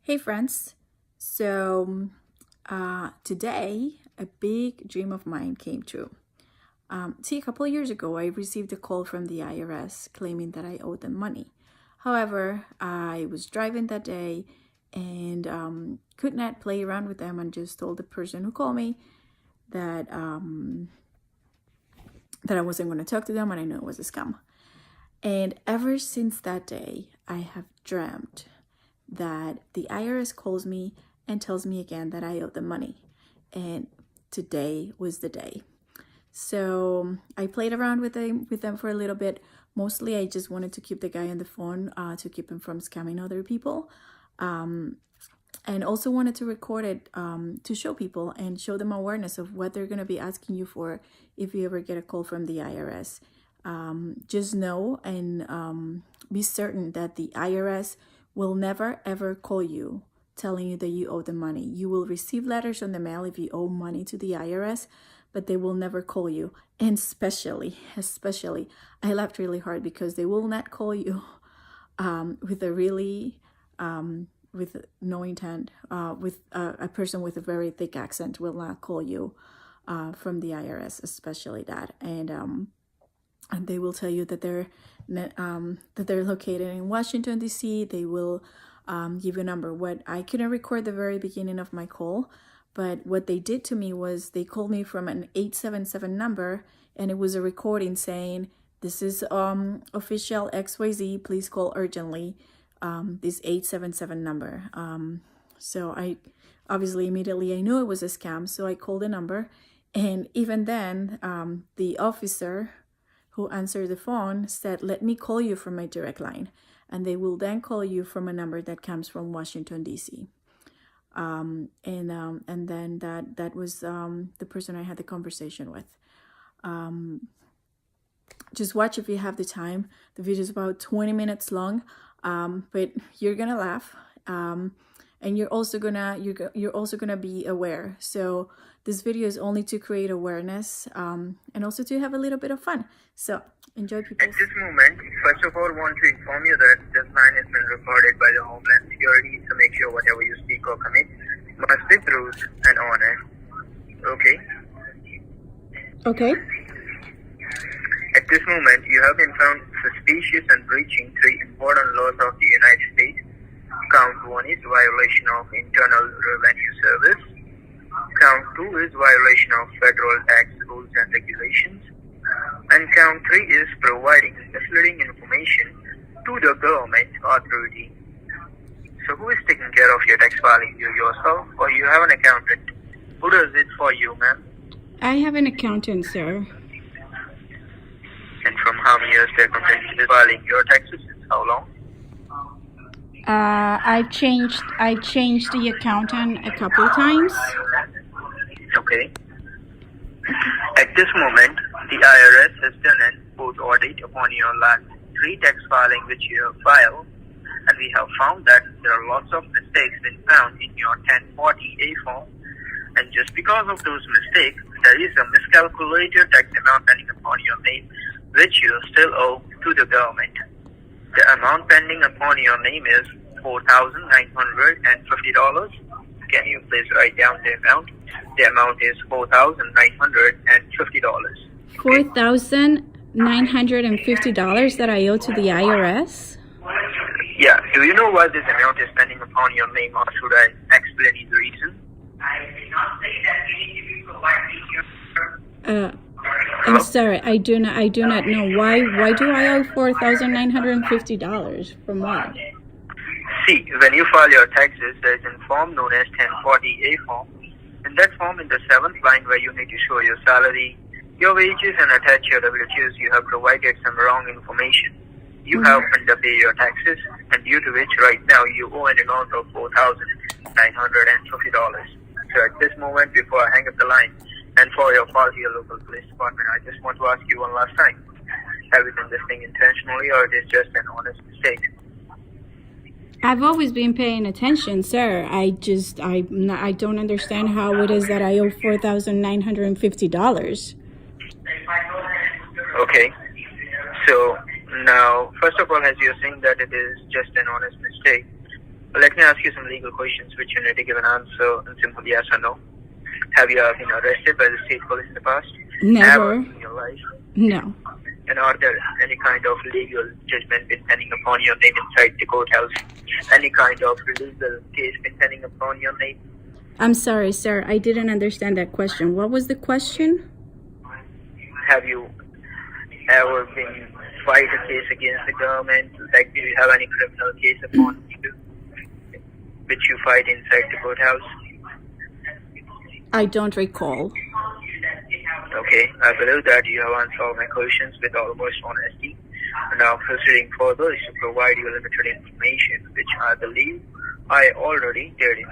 Hey friends, so today a big dream of mine came true. A couple of years ago I received a call from the IRS claiming that I owed them money. However, I was driving that day and could not play around with them and just told the person who called me that that I wasn't going to talk to them and I knew it was a scam. And ever since that day, I have dreamt that the IRS calls me and tells me again that I owe them money. And today was the day. So I played around with them for a little bit. Mostly I just wanted to keep the guy on the phone to keep him from scamming other people. And also wanted to record it to show people and show them awareness of what they're going to be asking you for if you ever get a call from the IRS. Just know and be certain that the IRS will never ever call you telling you that you owe them money. You will receive letters on the mail if you owe money to the IRS, but they will never call you. And especially, I laughed really hard because they will not call you with a really, with no intent, with a person with a very thick accent will not call you from the IRS, especially that. And they will tell you that they're located in Washington, D.C. They will give you a number. What I couldn't record the very beginning of my call, but what they did to me was they called me from an 877 number, and it was a recording saying, "This is official XYZ. Please call urgently this 877 number." So I obviously immediately I knew it was a scam, so I called the number, and even then the officer who answered the phone said, "Let me call you from my direct line." And they will then call you from a number that comes from Washington, D.C. And then that was the person I had the conversation with. Just watch if you have the time. The video is about 20 minutes long, but you're gonna laugh. And you're also gonna be aware. So this video is only to create awareness and also to have a little bit of fun. So enjoy, people. At this moment, first of all, want to inform you that this line has been recorded by the Homeland Security, so make sure whatever you speak or commit must be truth and honest. Okay? Okay. At this moment, you have been found suspicious and breaching three important laws of the United States. Count 1 is violation of Internal Revenue Service. Count 2 is violation of federal tax rules and regulations. And count 3 is providing misleading information to the government authority. So who is taking care of your tax filing? You yourself or you have an accountant? Who does it for you, ma'am? I have an accountant, sir. And from how many years the accountant is filing your taxes? Since how long? I've changed the accountant a couple times. Okay. At this moment, the IRS has done an post audit upon your last 3 tax filing which you have filed, and we have found that there are lots of mistakes been found in your 1040A form, and just because of those mistakes, there is a miscalculated tax amount pending upon your name which you still owe to the government. The amount pending upon your name is $4,950. Can you please write down the amount? The amount is $4,950. $4,950 that I owe to the IRS? Yeah. Do you know why this amount is pending upon your name, or should I explain you the reason? I'm sorry, I do not know. Why do I owe $4,950? From what? See, when you file your taxes, there is a form known as 1040A form. In that form, in the 7th line where you need to show your salary, your wages, and attach your W-2s, you have provided some wrong information. You have underpaid your taxes, and due to which right now you owe an amount of $4,950. So at this moment, before I hang up the line, and for your call to your local police department, I just want to ask you one last time. Have you done this thing intentionally, or it is just an honest mistake? I've always been paying attention, sir. I don't understand how it is that I owe $4,950. Okay. So now, first of all, as you're saying that it is just an honest mistake, Let me ask you some legal questions which you need to give an answer in simple yes or no. Have you ever been arrested by the state police in the past? Never. Ever in your life? No. And are there any kind of legal judgment been pending upon your name inside the courthouse? Any kind of legal case been pending upon your name? I'm sorry, sir. I didn't understand that question. What was the question? Have you ever been fight a case against the government? Like, do you have any criminal case upon you which you fight inside the courthouse? I don't recall. Okay, I believe that you have answered all my questions with almost honesty. Now, proceeding further is to provide you limited information, which I believe I already did.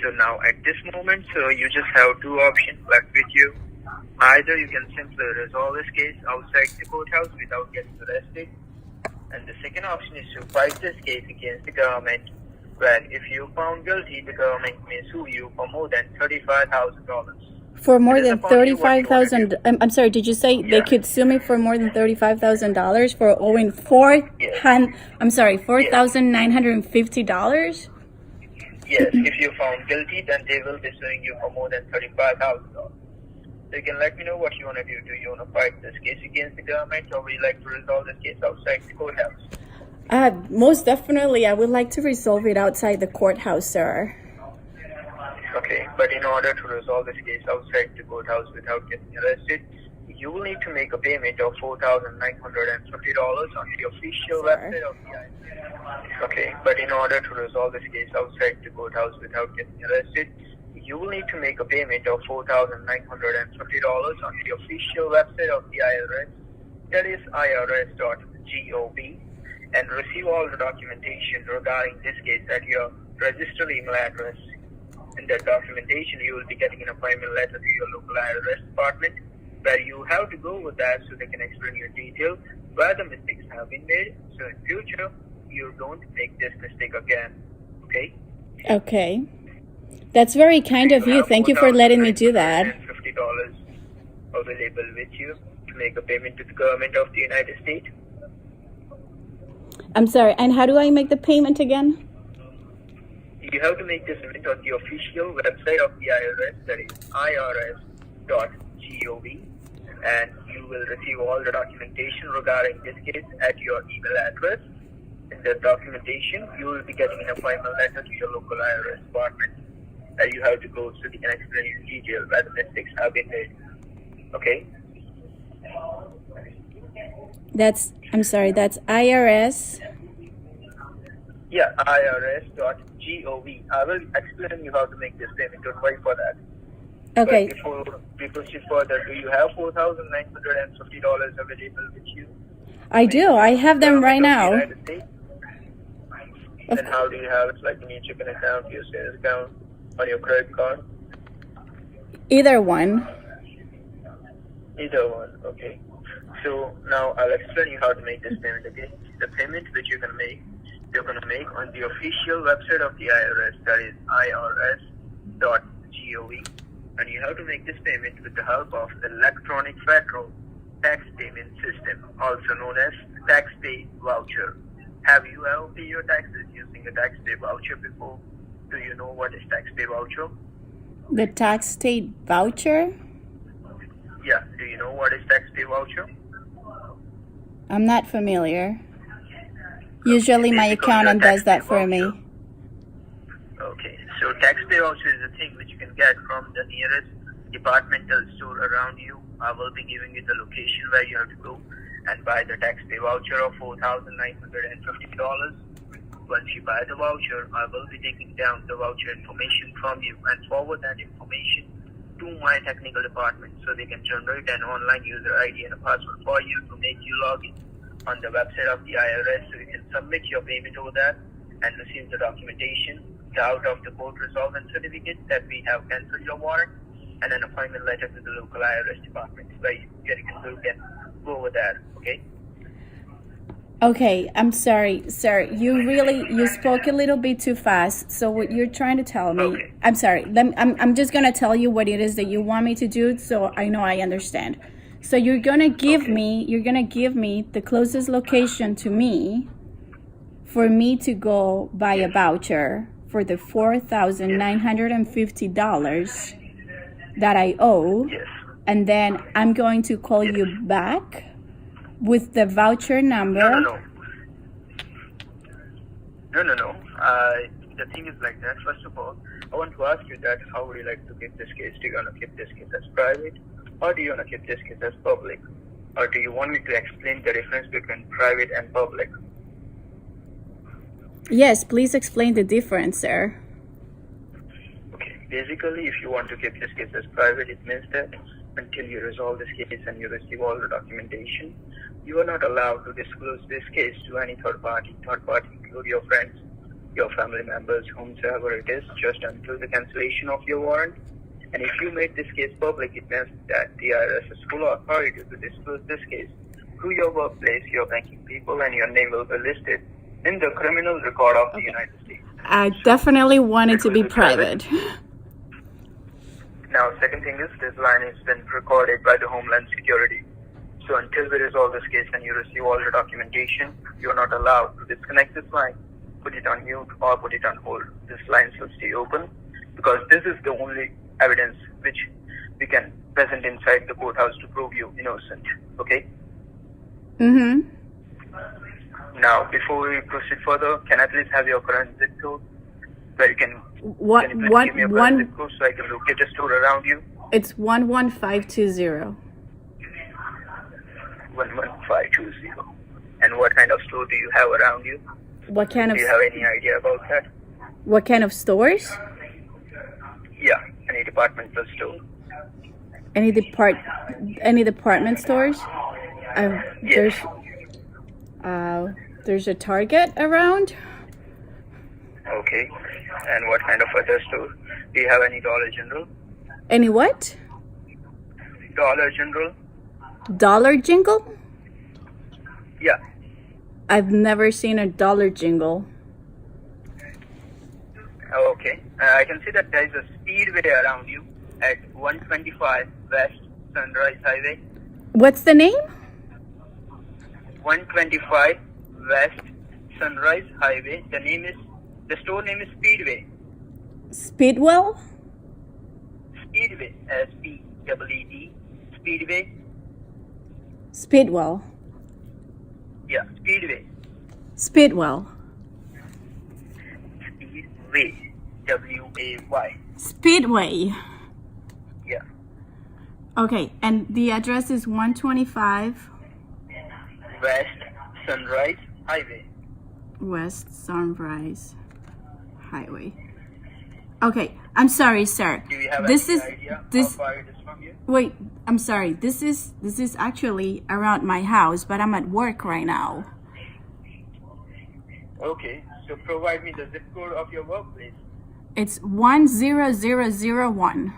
So now, at this moment, so you just have two options left with you. Either you can simply resolve this case outside the courthouse without getting arrested, and the second option is to fight this case against the government, where if you found guilty, the government may sue you for more than $35,000. For more than 35,000. I'm sorry. Did you say they could sue me for more than $35,000 for owing $4,950? Yes, if you found guilty, then they will be suing you for more than $35,000. So you can let me know what you want to do. Do you want to fight this case against the government, or would you like to resolve this case outside the courthouse? Most definitely, I would like to resolve it outside the courthouse, sir. Okay, but in order to resolve this case outside the courthouse without getting arrested, you will need to make a payment of $4,950 on the official website of the IRS. Okay, but in order to resolve this case outside the courthouse without getting arrested, you will need to make a payment of $4,950 on the official website of the IRS, that is irs.gov, and receive all the documentation regarding this case at your registered email address. In that documentation, you will be getting an appointment letter to your local IRS department, where you have to go with that so they can explain in detail where the mistakes have been made, so in future you don't make this mistake again. Okay? Okay. That's very kind of you. Thank you for letting me do that. $50 available with you to make a payment to the government of the United States. I'm sorry. And how do I make the payment again? You have to make this payment on the official website of the IRS, that is irs.gov, and you will receive all the documentation regarding this case at your email address. In the documentation, you will be getting an appointment letter to your local IRS department, and you have to go so they can explain in detail where the mistakes have been made. Okay? I'm sorry, that's IRS. Yeah, irs.gov. I will explain you how to make this payment. Don't worry for that. Okay. But before we proceed further, do you have $4,950 available with you? I do. I have them right now. And how do you have it? Like in your checking account, your savings account, on your credit card? Either one. Either one, okay. So now I'll explain you how to make this payment, okay? The payment which you're going to make on the official website of the IRS, that is irs.gov, and you have to make this payment with the help of the electronic federal tax payment system, also known as tax pay voucher. Have you ever paid your taxes using a tax pay voucher before? Do you know what is tax pay voucher? The tax pay voucher? Yeah, do you know what is tax pay voucher? I'm not familiar. Usually my accountant does that for me. Okay, so tax pay voucher is a thing which you can get from the nearest departmental store around you. I will be giving you the location where you have to go and buy the tax pay voucher of $4,950. Once you buy the voucher, I will be taking down the voucher information from you and forward that information to my technical department so they can generate an online user ID and a password for you to make you log in on the website of the IRS, so you can submit your payment over there and receive the documentation, the out of the court resolvent certificate that we have cancelled your warrant, and an appointment letter to the local IRS department where you can go over there. Okay? Okay, I'm sorry, sir. You spoke a little bit too fast. So what you're trying to tell me, okay. I'm sorry. I'm just gonna tell you what it is that you want me to do, so I know I understand. So you're gonna give me the closest location to me for me to go buy a voucher for the $4,950 that I owe, Yes. and then I'm going to call you back with the voucher number. No. The thing is like that. First of all, I want to ask you that how would you like to keep this case? Do you want to keep this case as private, or do you want to keep this case as public? Or do you want me to explain the difference between private and public? Yes, please explain the difference, sir. Okay, basically, if you want to keep this case as private, it means that until you resolve this case and you receive all the documentation, you are not allowed to disclose this case to any third party. Third party include your friends, your family members, whomsoever it is, just until the cancellation of your warrant. And if you make this case public, it means that the IRS has full authority to disclose this case through your workplace, your banking people, and your name will be listed in the criminal record of the United States. I definitely want it to be private. Now, second thing is, this line has been recorded by the Homeland Security. So until we resolve this case and you receive all the documentation, you are not allowed to disconnect this line, put it on mute, or put it on hold. This line shall stay open because this is the only evidence which we can present inside the courthouse to prove you innocent. Okay? Mm-hmm. Now, before we proceed further, can I please have your current zip code? Where you can, What? can you please give me your current zip code so I can locate a store around you? It's 11520. 11520. And what kind of store do you have around you? What kind of? Do you have any idea about that? What kind of stores? Yeah, any departmental store. Any department stores? Yes. There's a Target around. Okay. And what kind of other store? Do you have any Dollar General? Any what? Dollar General? Dollar Jingle? Yeah. I've never seen a Dollar Jingle. Okay. I can see that there is a speedway around you at 125 West Sunrise Highway. What's the name? 125 West Sunrise Highway. The store name is Speedway. Speedwell? Speedway. S-P-E-E-D. Speedway. Speedwell. Yeah, Speedway. Speedwell. Speedway. W-A-Y. Speedway. Yeah. Okay, and the address is 125 West Sunrise Highway. West Sunrise Highway. Okay, I'm sorry, sir. Do you have This any is idea this. how far it is from you? Wait, I'm sorry. This is actually around my house, but I'm at work right now. Okay, so provide me the zip code of your workplace. It's 10001.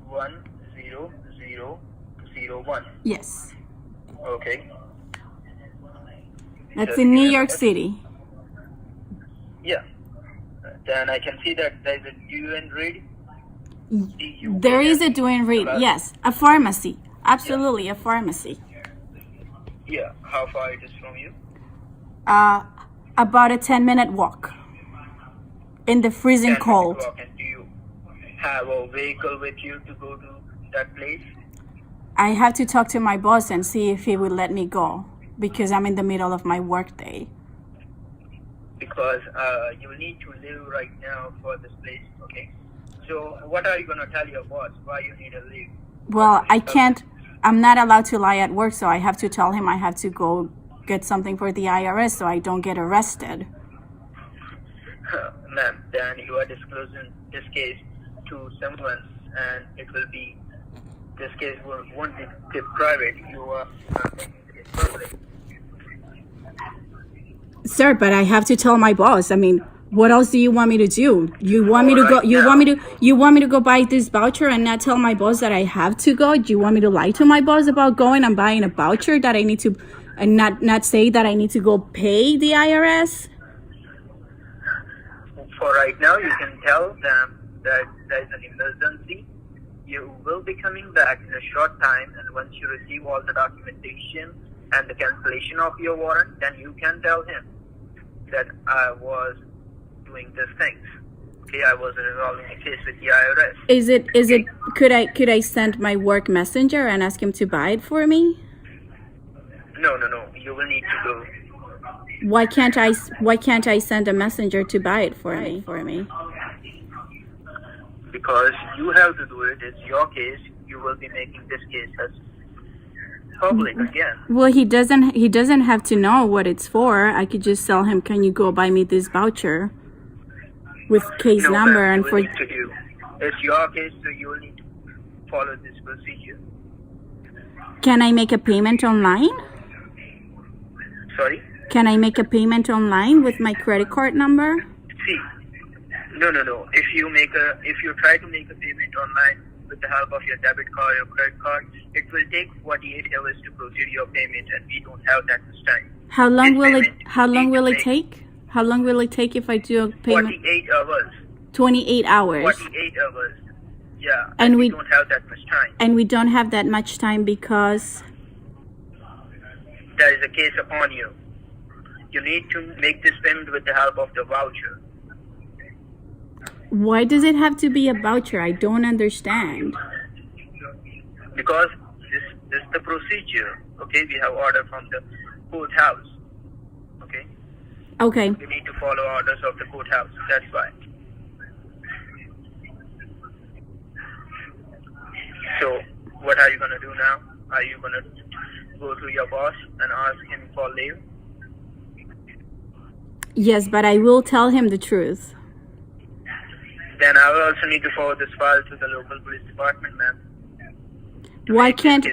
10001. Yes, Okay. that's in New York City. Yeah. Then I can see that there is a UN read. There is a Duane Reade. Yes, a pharmacy. Absolutely, a pharmacy. Yeah. How far it is from you? About a 10-minute walk in the freezing 10 cold. minute walk. And do you have a vehicle with you to go to that place? I have to talk to my boss and see if he will let me go because I'm in the middle of my work day. Because you need to leave right now for this place, okay? So what are you going to tell your boss why you need to leave? Well, I can't. I'm not allowed to lie at work, so I have to tell him I have to go get something for the IRS so I don't get arrested. Ma'am, then you are disclosing this case to someone and this case won't be kept private. You are making it public. Sir, but I have to tell my boss. I mean, what else do you want me to do? You want me to go? You want me to go buy this voucher and not tell my boss that I have to go? Do you want me to lie to my boss about going and buying a voucher that I need to, and not say that I need to go pay the IRS? For right now, you can tell them that there is an emergency. You will be coming back in a short time, and once you receive all the documentation, and the cancellation of your warrant, then you can tell him that I was doing these things. Okay, I was resolving a case with the IRS. Could I send my work messenger and ask him to buy it for me? No. You will need to go. Why can't I send a messenger to buy it for me? Because you have to do it. It's your case. You will be making this case as public again. Well, he doesn't have to know what it's for. I could just tell him, "Can you go buy me this voucher with case number?" And for it's your case, so you will need to follow this procedure. Can I make a payment online? Sorry? Can I make a payment online with my credit card number? See, no. If you try to make a payment online with the help of your debit card or credit card, it will take 48 hours to process your payment, and we don't have that much time. How long will it take? How long will it take if I do a payment? 48 hours. 28 hours. 48 hours. Yeah. And we don't have that much time. And we don't have that much time because there is a case upon you. You need to make this payment with the help of the voucher. Why does it have to be a voucher? I don't understand. Because this is the procedure. Okay, we have order from the courthouse. Okay. Okay. You need to follow orders of the courthouse. That's why. So, what are you gonna do now? Are you gonna go to your boss and ask him for leave? Yes, but I will tell him the truth. Then I will also need to forward this file to the local police department, ma'am. Why can't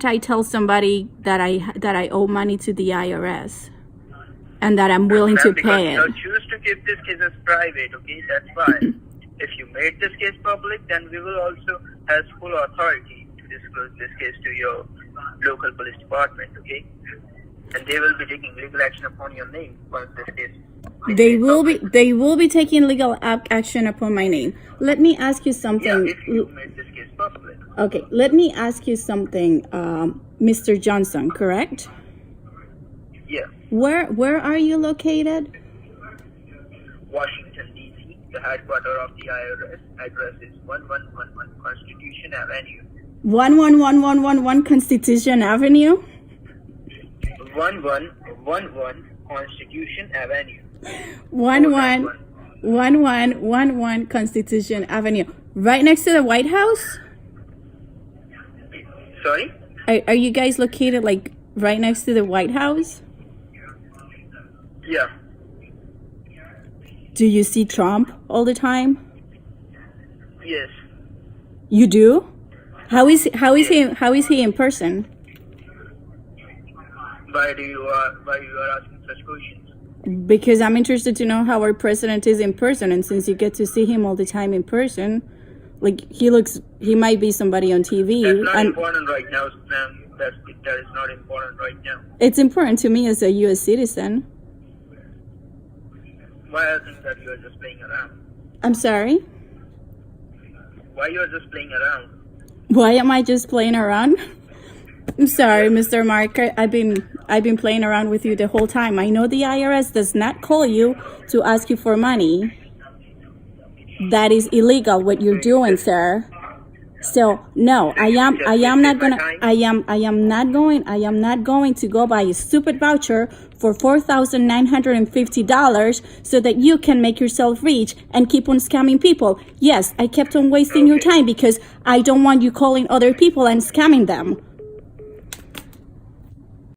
I tell somebody that I owe money to the IRS and that I'm willing to pay it? You choose to keep this case as private, okay? That's why. If you made this case public, then we will also have full authority to disclose this case to your local police department, okay? And they will be taking legal action upon your name once this case. They will be taking legal action upon my name. Let me ask you something. Yeah, if you made this case public. Okay, let me ask you something, Mr. Johnson, correct? Yeah. Where are you located? Washington, D.C., the headquarters of the IRS. Address is 1111 Constitution Avenue. 11111 Constitution Avenue? 1111 Constitution Avenue. 1111 Constitution Avenue. Right next to the White House? Sorry? Are you guys located like right next to the White House? Yeah. Do you see Trump all the time? Yes. You do? How is he in person? Why you are asking such questions? Because I'm interested to know how our president is in person, and since you get to see him all the time in person, like he might be somebody on TV. That's not important right now, ma'am. That is not important right now. It's important to me as a U.S. citizen. Why I think that you are just playing around? I'm sorry? Why you are just playing around? Why am I just playing around? I'm sorry, Mr. Marker. I've been playing around with you the whole time. I know the IRS does not call you to ask you for money. That is illegal what you're doing, sir. So no, I am not going to go buy a stupid voucher for $4,950 so that you can make yourself rich and keep on scamming people. Yes, I kept on wasting your time because I don't want you calling other people and scamming them.